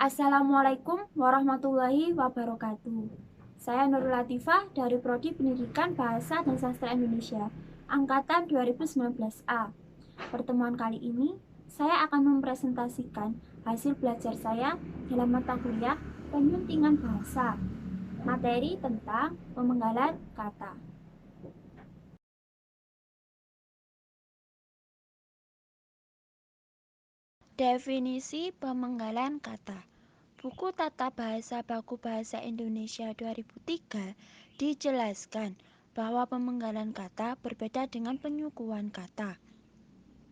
Assalamualaikum warahmatullahi wabarakatuh. Saya Nurul Latifah dari Prodi Pendidikan Bahasa dan Sastra Indonesia, Angkatan 2019A. Pertemuan kali ini, saya akan mempresentasikan hasil belajar saya dalam mata kuliah Penyuntingan Bahasa, materi tentang pemenggalan kata. Definisi pemenggalan kata. Buku Tata Bahasa Baku Bahasa Indonesia 2003 dijelaskan bahwa pemenggalan kata berbeda dengan penyukuan kata.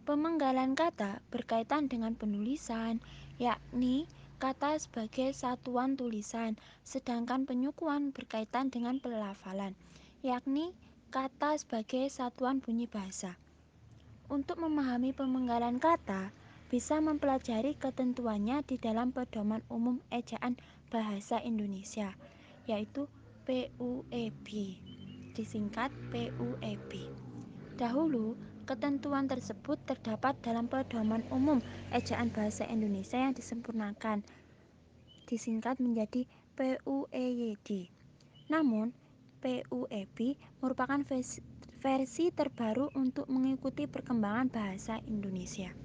Pemenggalan kata berkaitan dengan penulisan, yakni kata sebagai satuan tulisan, sedangkan penyukuan berkaitan dengan pelafalan, yakni kata sebagai satuan bunyi bahasa. Untuk memahami pemenggalan kata, bisa mempelajari ketentuannya di dalam Pedoman Umum Ejaan Bahasa Indonesia, yaitu PUEB, disingkat PUEB. Dahulu, ketentuan tersebut terdapat dalam Pedoman Umum Ejaan Bahasa Indonesia yang disempurnakan, disingkat menjadi PUEYD. Namun, PUEB merupakan versi terbaru untuk mengikuti perkembangan bahasa Indonesia.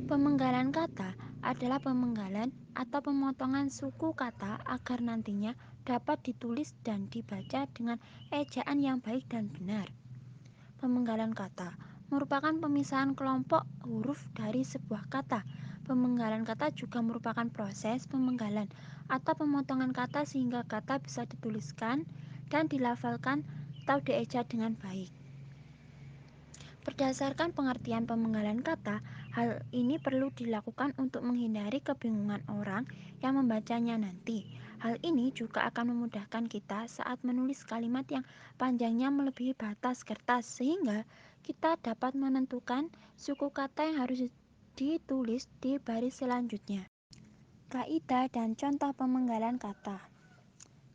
Pemenggalan kata adalah pemenggalan atau pemotongan suku kata agar nantinya dapat ditulis dan dibaca dengan ejaan yang baik dan benar. Pemenggalan kata merupakan pemisahan kelompok huruf dari sebuah kata. Pemenggalan kata juga merupakan proses pemenggalan atau pemotongan kata sehingga kata bisa dituliskan dan dilafalkan atau dieja dengan baik. Berdasarkan pengertian pemenggalan kata, hal ini perlu dilakukan untuk menghindari kebingungan orang yang membacanya nanti. Hal ini juga akan memudahkan kita saat menulis kalimat yang panjangnya melebihi batas kertas, sehingga kita dapat menentukan suku kata yang harus ditulis di baris selanjutnya. Kaidah dan contoh pemenggalan kata.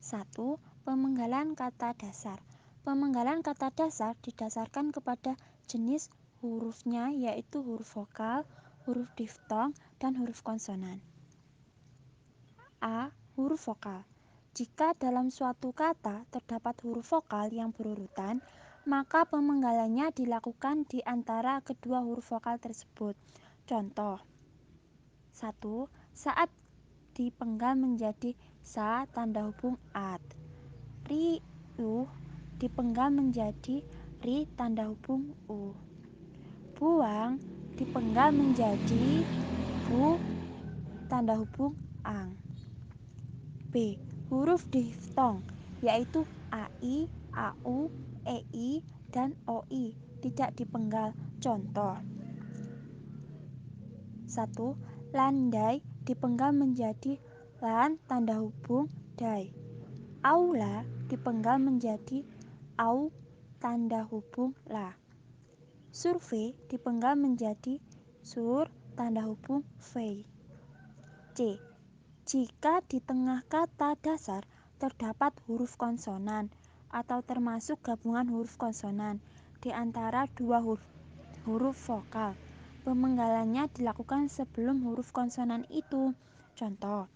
1. Pemenggalan kata dasar. Pemenggalan kata dasar didasarkan kepada jenis hurufnya, yaitu huruf vokal, huruf diftong, dan huruf konsonan. A. Huruf vokal. Jika dalam suatu kata terdapat huruf vokal yang berurutan, maka pemenggalannya dilakukan di antara kedua huruf vokal tersebut. Contoh: 1. Saat dipenggal menjadi sa tanda hubung at. Riuh dipenggal menjadi ri tanda hubung u. Buang dipenggal menjadi bu tanda hubung ang. B. Huruf diftong, yaitu ai, au, ei, dan oi tidak dipenggal. Contoh: 1. Landai dipenggal menjadi lan tanda hubung dai. Aula dipenggal menjadi au tanda hubung la. Survei dipenggal menjadi sur tanda hubung vei. C. Jika di tengah kata dasar terdapat huruf konsonan atau termasuk gabungan huruf konsonan di antara dua huruf vokal, pemenggalannya dilakukan sebelum huruf konsonan itu. Contoh: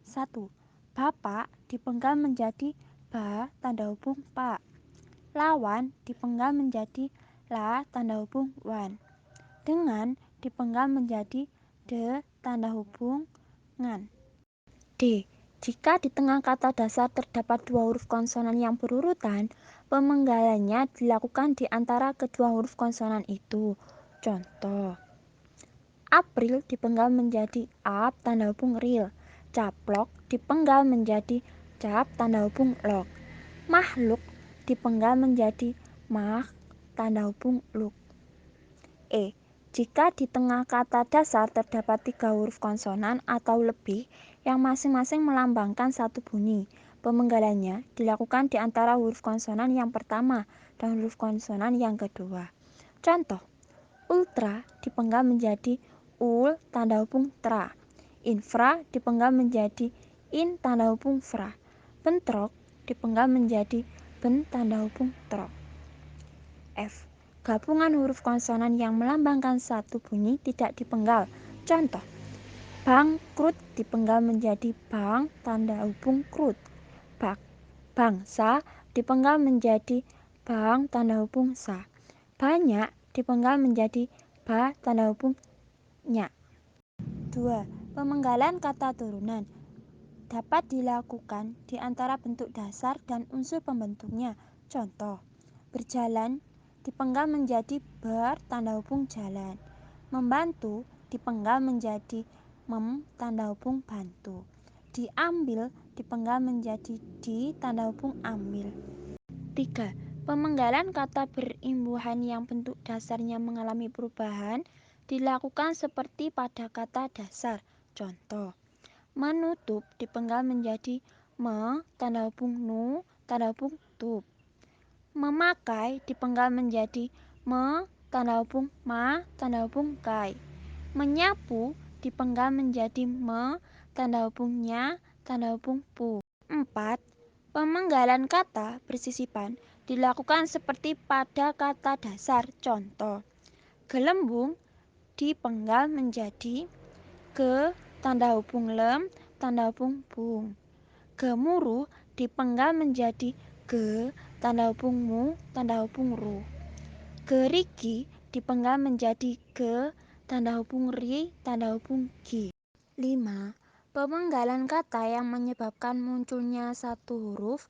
1. Bapak dipenggal menjadi ba tanda hubung pak. Lawan dipenggal menjadi la tanda hubung wan. Dengan dipenggal menjadi de tanda hubung ngan. D. Jika di tengah kata dasar terdapat dua huruf konsonan yang berurutan, pemenggalannya dilakukan di antara kedua huruf konsonan itu. Contoh: April dipenggal menjadi ap tanda hubung ril. Caplok dipenggal menjadi cap tanda hubung lok. Makhluk dipenggal menjadi mak tanda hubung luk. E. Jika di tengah kata dasar terdapat tiga huruf konsonan atau lebih yang masing-masing melambangkan satu bunyi, pemenggalannya dilakukan di antara huruf konsonan yang pertama dan huruf konsonan yang kedua. Contoh: ultra dipenggal menjadi ul tanda hubung tra. Infra dipenggal menjadi in tanda hubung fra. Bentrok dipenggal menjadi ben tanda hubung trok. F. Gabungan huruf konsonan yang melambangkan satu bunyi tidak dipenggal. Contoh: Bangkrut dipenggal menjadi bang tanda hubung krut. Bangsa dipenggal menjadi bang tanda hubung sa. Banyak dipenggal menjadi ba tanda hubung nya. 2. Pemenggalan kata turunan dapat dilakukan di antara bentuk dasar dan unsur pembentuknya. Contoh, berjalan dipenggal menjadi ber tanda hubung jalan. Membantu dipenggal menjadi mem tanda hubung bantu. Diambil dipenggal menjadi di tanda hubung ambil. 3. Pemenggalan kata berimbuhan yang bentuk dasarnya mengalami perubahan dilakukan seperti pada kata dasar. Contoh, menutup dipenggal menjadi me tanda hubung nu tanda hubung tup. Memakai dipenggal menjadi me tanda hubung ma tanda hubung kai. Menyapu dipenggal menjadi me tanda hubung nya tanda hubung pu. 4. Pemenggalan kata bersisipan dilakukan seperti pada kata dasar. Contoh, gelembung dipenggal menjadi ge tanda hubung lem tanda hubung bung. Gemuruh dipenggal menjadi ge tanda hubung mu tanda hubung ru. Gerigi dipenggal menjadi ge tanda hubung ri tanda hubung gi. 5. Pemenggalan kata yang menyebabkan munculnya satu huruf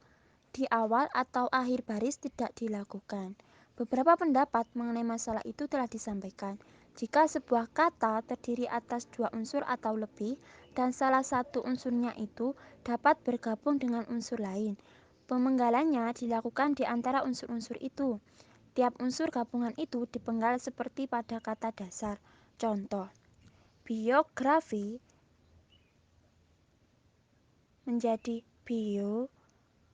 di awal atau akhir baris tidak dilakukan. Beberapa pendapat mengenai masalah itu telah disampaikan. Jika sebuah kata terdiri atas dua unsur atau lebih dan salah satu unsurnya itu dapat bergabung dengan unsur lain, pemenggalannya dilakukan di antara unsur-unsur itu. Tiap unsur gabungan itu dipenggal seperti pada kata dasar. Contoh, biografi menjadi bio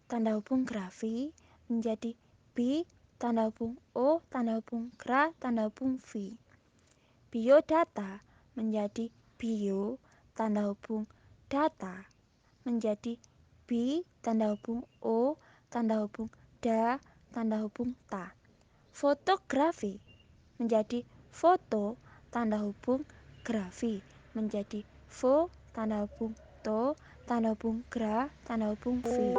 tanda hubung grafi menjadi bi tanda hubung o tanda hubung gra tanda hubung vi. Biodata menjadi bio tanda hubung data menjadi bi tanda hubung o tanda hubung da tanda hubung ta. Fotografi menjadi foto tanda hubung grafi menjadi fo tanda hubung to tanda hubung gra tanda hubung vi.